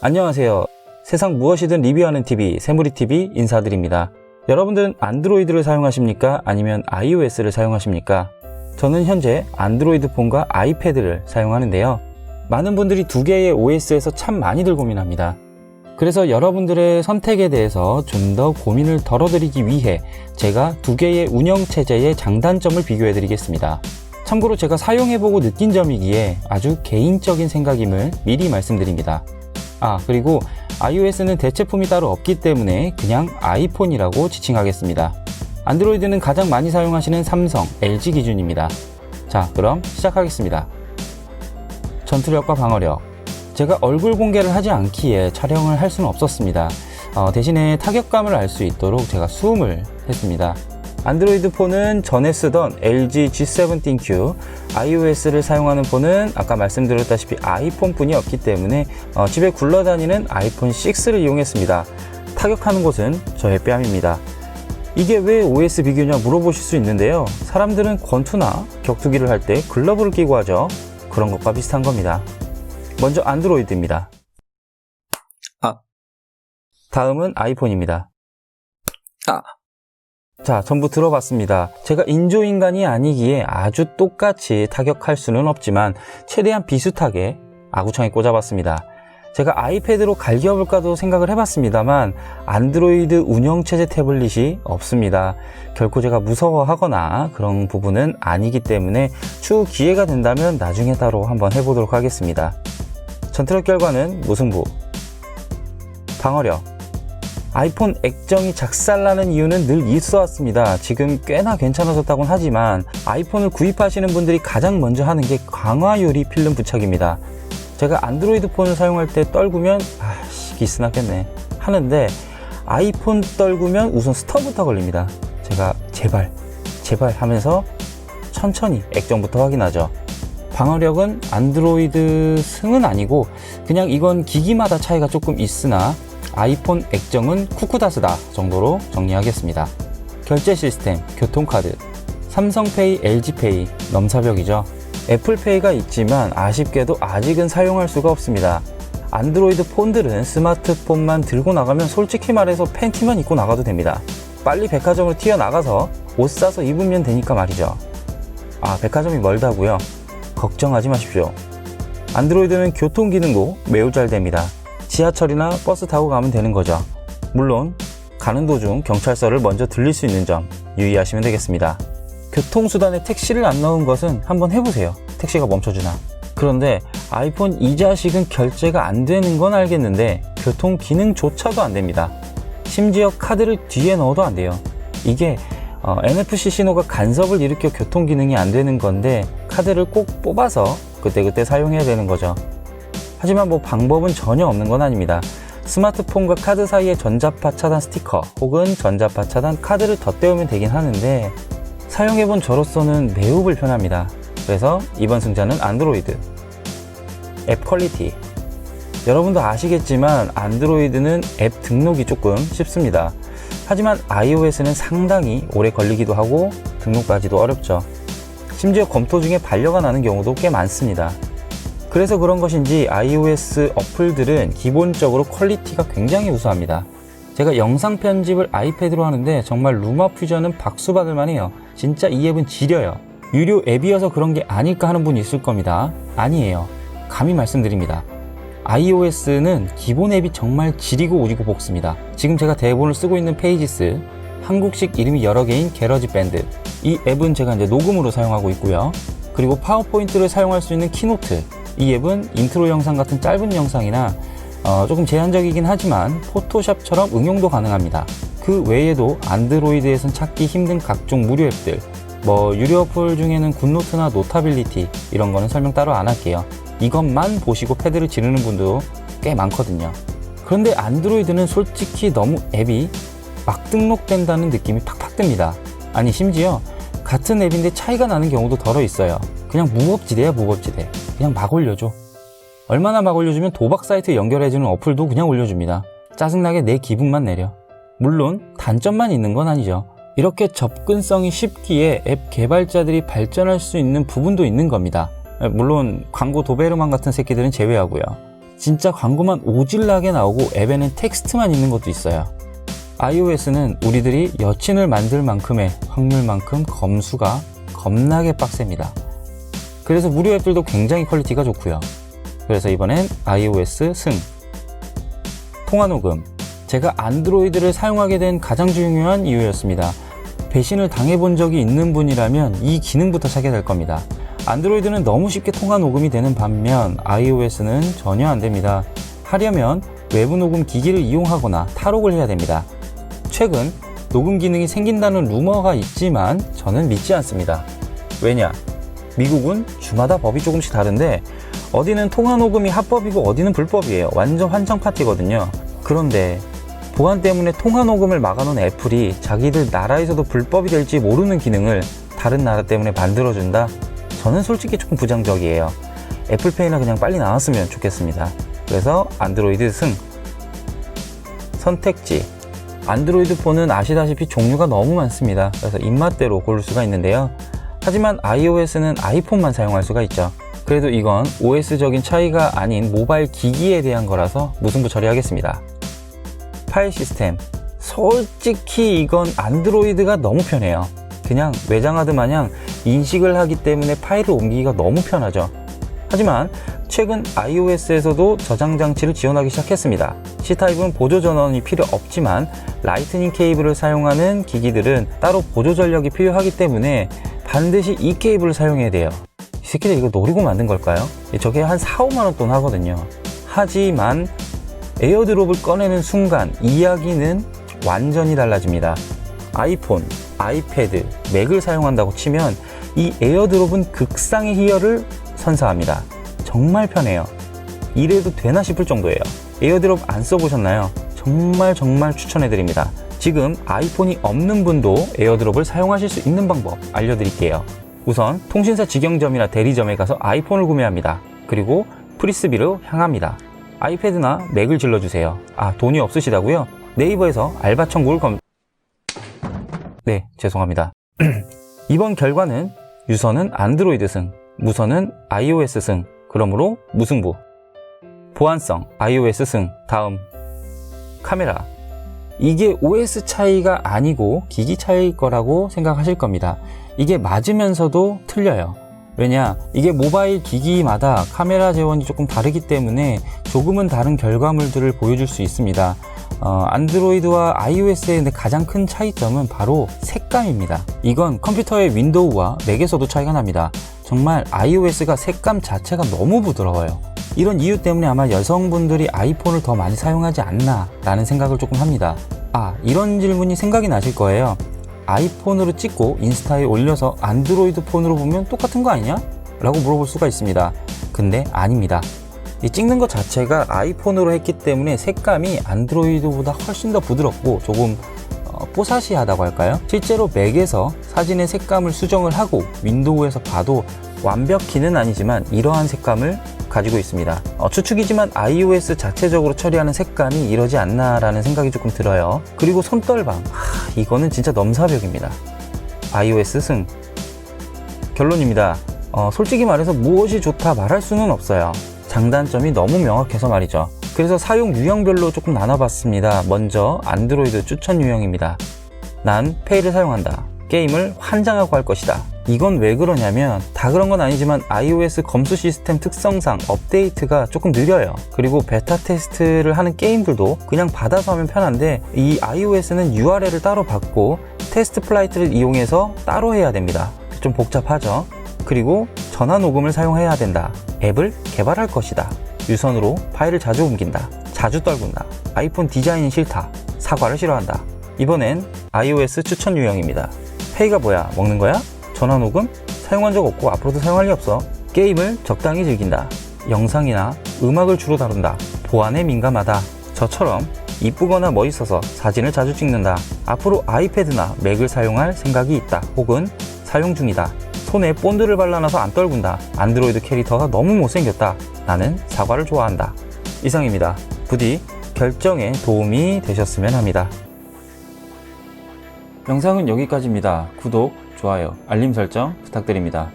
안녕하세요. 세상 무엇이든 리뷰하는 TV, 새무리TV 인사드립니다. 여러분들은 안드로이드를 사용하십니까? 아니면 iOS를 사용하십니까? 저는 현재 안드로이드 폰과 아이패드를 사용하는데요. 많은 분들이 두 개의 OS에서 참 많이들 고민합니다. 그래서 여러분들의 선택에 대해서 좀 더 고민을 덜어드리기 위해 제가 두 개의 운영체제의 장단점을 비교해 드리겠습니다. 참고로 제가 사용해보고 느낀 점이기에 아주 개인적인 생각임을 미리 말씀드립니다. 그리고 iOS는 대체품이 따로 없기 때문에 그냥 아이폰이라고 지칭하겠습니다. 안드로이드는 가장 많이 사용하시는 삼성, LG 기준입니다. 자, 그럼 시작하겠습니다. 전투력과 방어력. 제가 얼굴 공개를 하지 않기에 촬영을 할 수는 없었습니다. 대신에 타격감을 알 수 있도록 제가 수음을 했습니다. 안드로이드 폰은 전에 쓰던 LG G17Q, iOS를 사용하는 폰은 아까 말씀드렸다시피 아이폰 뿐이 없기 때문에 집에 굴러다니는 아이폰 6를 이용했습니다. 타격하는 곳은 저의 뺨입니다. 이게 왜 OS 비교냐 물어보실 수 있는데요. 사람들은 권투나 격투기를 할 때 글러브를 끼고 하죠. 그런 것과 비슷한 겁니다. 먼저 안드로이드입니다. 다음은 아이폰입니다. 자, 전부 들어봤습니다. 제가 인조인간이 아니기에 아주 똑같이 타격할 수는 없지만 최대한 비슷하게 아구창에 꽂아봤습니다. 제가 아이패드로 갈겨볼까도 생각을 해봤습니다만 안드로이드 운영체제 태블릿이 없습니다. 결코 제가 무서워하거나 그런 부분은 아니기 때문에 추후 기회가 된다면 나중에 따로 한번 해보도록 하겠습니다. 전투력 결과는 무승부. 방어력. 아이폰 액정이 작살나는 이유는 늘 있어 왔습니다. 지금 꽤나 괜찮아졌다고는 하지만 아이폰을 구입하시는 분들이 가장 먼저 하는 게 강화 유리 필름 부착입니다. 제가 안드로이드 폰을 사용할 때 떨구면 기스 났겠네 하는데 아이폰 떨구면 우선 스톱부터 걸립니다. 제가 제발 하면서 천천히 액정부터 확인하죠. 방어력은 안드로이드 승은 아니고 그냥 이건 기기마다 차이가 조금 있으나 아이폰 액정은 쿠쿠다스다 정도로 정리하겠습니다. 결제 시스템, 교통카드, 삼성페이, LG페이, 넘사벽이죠. 애플페이가 있지만 아쉽게도 아직은 사용할 수가 없습니다. 안드로이드 폰들은 스마트폰만 들고 나가면 솔직히 말해서 팬티만 입고 나가도 됩니다. 빨리 백화점으로 튀어나가서 옷 사서 입으면 되니까 말이죠. 백화점이 멀다고요? 걱정하지 마십시오. 안드로이드는 교통 기능도 매우 잘 됩니다. 지하철이나 버스 타고 가면 되는 거죠. 물론 가는 도중 경찰서를 먼저 들릴 수 있는 점 유의하시면 되겠습니다. 교통수단에 택시를 안 넣은 것은 한번 해보세요. 택시가 멈춰주나. 그런데 아이폰 이 자식은 결제가 안 되는 건 알겠는데 교통 기능조차도 안 됩니다. 심지어 카드를 뒤에 넣어도 안 돼요. 이게 NFC 신호가 간섭을 일으켜 교통 기능이 안 되는 건데 카드를 꼭 뽑아서 그때그때 사용해야 되는 거죠. 하지만 방법은 전혀 없는 건 아닙니다. 스마트폰과 카드 사이에 전자파 차단 스티커 혹은 전자파 차단 카드를 덧대우면 되긴 하는데 사용해본 저로서는 매우 불편합니다. 그래서 이번 승자는 안드로이드. 앱 퀄리티. 여러분도 아시겠지만 안드로이드는 앱 등록이 조금 쉽습니다. 하지만 iOS는 상당히 오래 걸리기도 하고 등록까지도 어렵죠. 심지어 검토 중에 반려가 나는 경우도 꽤 많습니다. 그래서 그런 것인지 iOS 어플들은 기본적으로 퀄리티가 굉장히 우수합니다. 제가 영상 편집을 아이패드로 하는데 정말 루마퓨전은 박수 받을 만해요. 진짜 이 앱은 지려요. 유료 앱이어서 그런 게 아닐까 하는 분이 있을 겁니다. 아니에요. 감히 말씀드립니다. iOS는 기본 앱이 정말 지리고 오지고 볶습니다. 지금 제가 대본을 쓰고 있는 페이지스, 한국식 이름이 여러 개인 게러지밴드, 이 앱은 제가 이제 녹음으로 사용하고 있고요. 그리고 파워포인트를 사용할 수 있는 키노트, 이 앱은 인트로 영상 같은 짧은 영상이나 조금 제한적이긴 하지만 포토샵처럼 응용도 가능합니다. 그 외에도 안드로이드에선 찾기 힘든 각종 무료 앱들, 유료 어플 중에는 굿노트나 노타빌리티 이런 거는 설명 따로 안 할게요. 이것만 보시고 패드를 지르는 분도 꽤 많거든요. 그런데 안드로이드는 솔직히 너무 앱이 막 등록된다는 느낌이 팍팍 듭니다. 아니 심지어 같은 앱인데 차이가 나는 경우도 덜어 있어요. 그냥 무법지대야 무법지대. 그냥 막 올려줘. 얼마나 막 올려주면 도박 사이트에 연결해주는 어플도 그냥 올려줍니다. 짜증나게 내 기분만 내려. 물론 단점만 있는 건 아니죠. 이렇게 접근성이 쉽기에 앱 개발자들이 발전할 수 있는 부분도 있는 겁니다. 물론 광고 도베르만 같은 새끼들은 제외하고요. 진짜 광고만 오질나게 나오고 앱에는 텍스트만 있는 것도 있어요. iOS는 우리들이 여친을 만들 만큼의 확률만큼 검수가 겁나게 빡셉니다. 그래서 무료 앱들도 굉장히 퀄리티가 좋고요. 그래서 이번엔 iOS 승. 통화녹음. 제가 안드로이드를 사용하게 된 가장 중요한 이유였습니다. 배신을 당해본 적이 있는 분이라면 이 기능부터 찾게 될 겁니다. 안드로이드는 너무 쉽게 통화 녹음이 되는 반면 iOS는 전혀 안 됩니다. 하려면 외부 녹음 기기를 이용하거나 탈옥을 해야 됩니다. 최근 녹음 기능이 생긴다는 루머가 있지만 저는 믿지 않습니다. 왜냐? 미국은 주마다 법이 조금씩 다른데 어디는 통화 녹음이 합법이고 어디는 불법이에요. 완전 환청 파티거든요. 그런데 보안 때문에 통화 녹음을 막아놓은 애플이 자기들 나라에서도 불법이 될지 모르는 기능을 다른 나라 때문에 만들어준다? 저는 솔직히 조금 부정적이에요. 애플페이나 그냥 빨리 나왔으면 좋겠습니다. 그래서 안드로이드 승. 선택지. 안드로이드 폰은 아시다시피 종류가 너무 많습니다. 그래서 입맛대로 고를 수가 있는데요. 하지만 iOS는 아이폰만 사용할 수가 있죠. 그래도 이건 OS적인 차이가 아닌 모바일 기기에 대한 거라서 무승부 처리하겠습니다. 파일 시스템. 솔직히 이건 안드로이드가 너무 편해요. 그냥 외장하드 마냥 인식을 하기 때문에 파일을 옮기기가 너무 편하죠. 하지만 최근 iOS에서도 저장 장치를 지원하기 시작했습니다. C타입은 보조 전원이 필요 없지만 라이트닝 케이블을 사용하는 기기들은 따로 보조 전력이 필요하기 때문에 반드시 이 케이블을 사용해야 돼요. 이 새끼들 이거 노리고 만든 걸까요? 저게 한 4-5만원 돈 하거든요. 하지만 에어드롭을 꺼내는 순간 이야기는 완전히 달라집니다. 아이폰, 아이패드, 맥을 사용한다고 치면 이 에어드롭은 극상의 희열을 선사합니다. 정말 편해요. 이래도 되나 싶을 정도예요. 에어드롭 안 써보셨나요? 정말 추천해드립니다. 지금 아이폰이 없는 분도 에어드롭을 사용하실 수 있는 방법 알려드릴게요. 우선 통신사 직영점이나 대리점에 가서 아이폰을 구매합니다. 그리고 프리스비로 향합니다. 아이패드나 맥을 질러주세요. 아, 돈이 없으시다고요? 네이버에서 알바 청구를 네, 죄송합니다. 이번 결과는 유선은 안드로이드 승, 무선은 iOS 승. 그러므로 무승부. 보안성 iOS 승. 다음 카메라. 이게 OS 차이가 아니고 기기 차이일 거라고 생각하실 겁니다. 이게 맞으면서도 틀려요. 왜냐? 이게 모바일 기기마다 카메라 재원이 조금 다르기 때문에 조금은 다른 결과물들을 보여줄 수 있습니다. 안드로이드와 iOS의 가장 큰 차이점은 바로 색감입니다. 이건 컴퓨터의 윈도우와 맥에서도 차이가 납니다. 정말 iOS가 색감 자체가 너무 부드러워요. 이런 이유 때문에 아마 여성분들이 아이폰을 더 많이 사용하지 않나 라는 생각을 조금 합니다. 이런 질문이 생각이 나실 거예요. 아이폰으로 찍고 인스타에 올려서 안드로이드 폰으로 보면 똑같은 거 아니냐? 라고 물어볼 수가 있습니다. 근데 아닙니다. 이 찍는 것 자체가 아이폰으로 했기 때문에 색감이 안드로이드보다 훨씬 더 부드럽고 조금 뽀사시하다고 할까요? 실제로 맥에서 사진의 색감을 수정을 하고 윈도우에서 봐도 완벽히는 아니지만 이러한 색감을 가지고 있습니다. 추측이지만 iOS 자체적으로 처리하는 색감이 이러지 않나 라는 생각이 조금 들어요. 그리고 손떨방, 이거는 진짜 넘사벽입니다. iOS 승. 결론입니다. 솔직히 말해서 무엇이 좋다 말할 수는 없어요. 장단점이 너무 명확해서 말이죠. 그래서 사용 유형별로 조금 나눠봤습니다. 먼저 안드로이드 추천 유형입니다. 난 페이를 사용한다. 게임을 환장하고 할 것이다. 이건 왜 그러냐면 다 그런 건 아니지만 iOS 검수 시스템 특성상 업데이트가 조금 느려요. 그리고 베타 테스트를 하는 게임들도 그냥 받아서 하면 편한데 이 iOS는 URL을 따로 받고 테스트 플라이트를 이용해서 따로 해야 됩니다. 좀 복잡하죠. 그리고 전화 녹음을 사용해야 된다. 앱을 개발할 것이다. 유선으로 파일을 자주 옮긴다. 자주 떨군다. 아이폰 디자인이 싫다. 사과를 싫어한다. 이번엔 iOS 추천 유형입니다. 페이가 뭐야? 먹는 거야? 전화 녹음? 사용한 적 없고 앞으로도 사용할 리 없어. 게임을 적당히 즐긴다. 영상이나 음악을 주로 다룬다. 보안에 민감하다. 저처럼 이쁘거나 멋있어서 사진을 자주 찍는다. 앞으로 아이패드나 맥을 사용할 생각이 있다. 혹은 사용 중이다. 손에 본드를 발라놔서 안 떨군다. 안드로이드 캐릭터가 너무 못생겼다. 나는 사과를 좋아한다. 이상입니다. 부디 결정에 도움이 되셨으면 합니다. 영상은 여기까지입니다. 구독, 좋아요, 알림 설정 부탁드립니다.